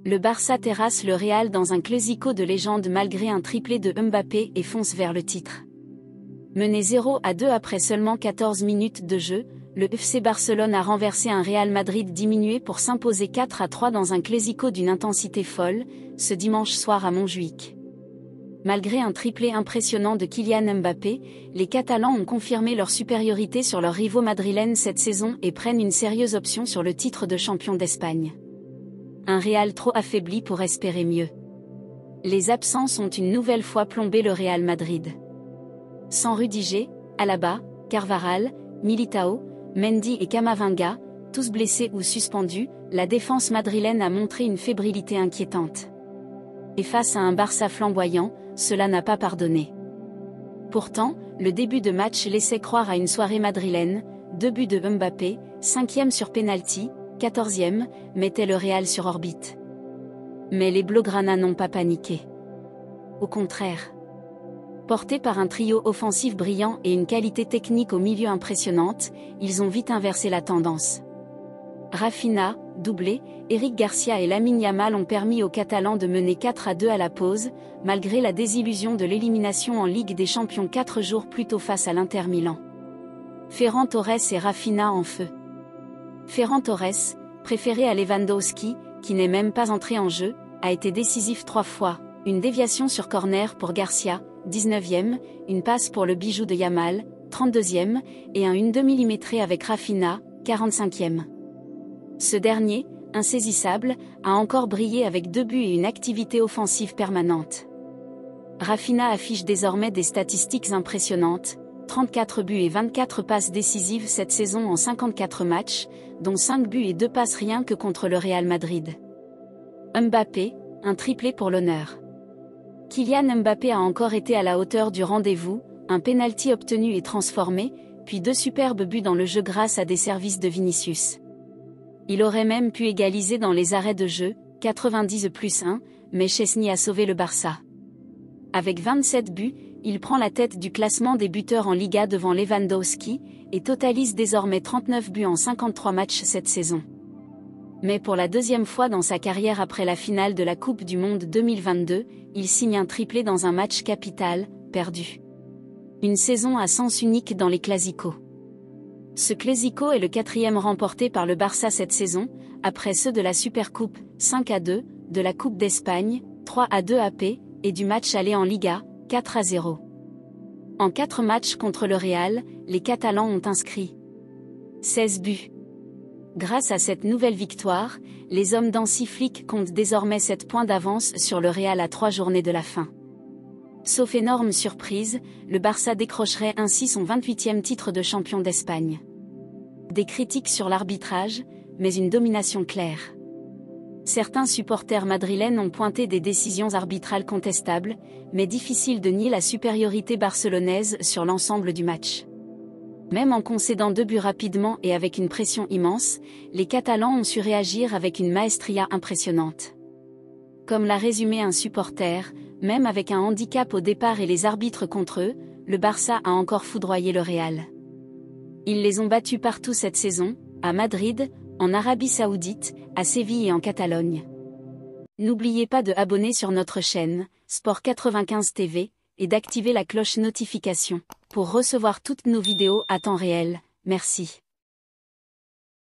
Le Barça terrasse le Real dans un Clásico de légende malgré un triplé de Mbappé et fonce vers le titre. Mené 0-2 après seulement 14 minutes de jeu, le FC Barcelone a renversé un Real Madrid diminué pour s'imposer 4-3 dans un Clásico d'une intensité folle, ce dimanche soir à Montjuïc. Malgré un triplé impressionnant de Kylian Mbappé, les Catalans ont confirmé leur supériorité sur leurs rivaux madrilènes cette saison et prennent une sérieuse option sur le titre de champion d'Espagne. Un Real trop affaibli pour espérer mieux. Les absences ont une nouvelle fois plombé le Real Madrid. Sans Rudiger, Alaba, Carvajal, Militao, Mendy et Camavinga, tous blessés ou suspendus, la défense madrilène a montré une fébrilité inquiétante. Et face à un Barça flamboyant, cela n'a pas pardonné. Pourtant, le début de match laissait croire à une soirée madrilène, 2 buts de Mbappé, 5e sur penalty, 14e, mettait le Real sur orbite. Mais les Blaugrana n'ont pas paniqué. Au contraire. Portés par un trio offensif brillant et une qualité technique au milieu impressionnante, ils ont vite inversé la tendance. Rafinha, doublé, Eric Garcia et Lamine Yamal ont permis aux Catalans de mener 4-2 à la pause, malgré la désillusion de l'élimination en Ligue des Champions 4 jours plus tôt face à l'Inter Milan. Ferran Torres et Rafinha en feu. Ferran Torres, préféré à Lewandowski, qui n'est même pas entré en jeu, a été décisif 3 fois, une déviation sur corner pour Garcia, 19e, une passe pour le bijou de Yamal, 32e, et un 1/2 millimétré avec Rafinha, 45e. Ce dernier, insaisissable, a encore brillé avec 2 buts et une activité offensive permanente. Rafinha affiche désormais des statistiques impressionnantes, 34 buts et 24 passes décisives cette saison en 54 matchs, dont 5 buts et 2 passes rien que contre le Real Madrid. Mbappé, un triplé pour l'honneur. Kylian Mbappé a encore été à la hauteur du rendez-vous, un penalty obtenu et transformé, puis 2 superbes buts dans le jeu grâce à des services de Vinicius. Il aurait même pu égaliser dans les arrêts de jeu, 90+1, mais Chesney a sauvé le Barça. Avec 27 buts, il prend la tête du classement des buteurs en Liga devant Lewandowski, et totalise désormais 39 buts en 53 matchs cette saison. Mais pour la deuxième fois dans sa carrière après la finale de la Coupe du Monde 2022, il signe un triplé dans un match capital, perdu. Une saison à sens unique dans les Clásicos. Ce Clásico est le 4e remporté par le Barça cette saison, après ceux de la Supercoupe, 5-2, de la Coupe d'Espagne, 3-2 AP, et du match aller en Liga, 4-0. En 4 matchs contre le Real, les Catalans ont inscrit 16 buts. Grâce à cette nouvelle victoire, les hommes d'Hansi Flick comptent désormais 7 points d'avance sur le Real à 3 journées de la fin. Sauf énorme surprise, le Barça décrocherait ainsi son 28e titre de champion d'Espagne. Des critiques sur l'arbitrage, mais une domination claire. Certains supporters madrilènes ont pointé des décisions arbitrales contestables, mais difficile de nier la supériorité barcelonaise sur l'ensemble du match. Même en concédant 2 buts rapidement et avec une pression immense, les Catalans ont su réagir avec une maestria impressionnante. Comme l'a résumé un supporter, même avec un handicap au départ et les arbitres contre eux, le Barça a encore foudroyé le Real. Ils les ont battus partout cette saison, à Madrid, en Arabie Saoudite, à Séville et en Catalogne. N'oubliez pas de abonner sur notre chaîne, Sport 95 TV, et d'activer la cloche notification, pour recevoir toutes nos vidéos à temps réel. Merci.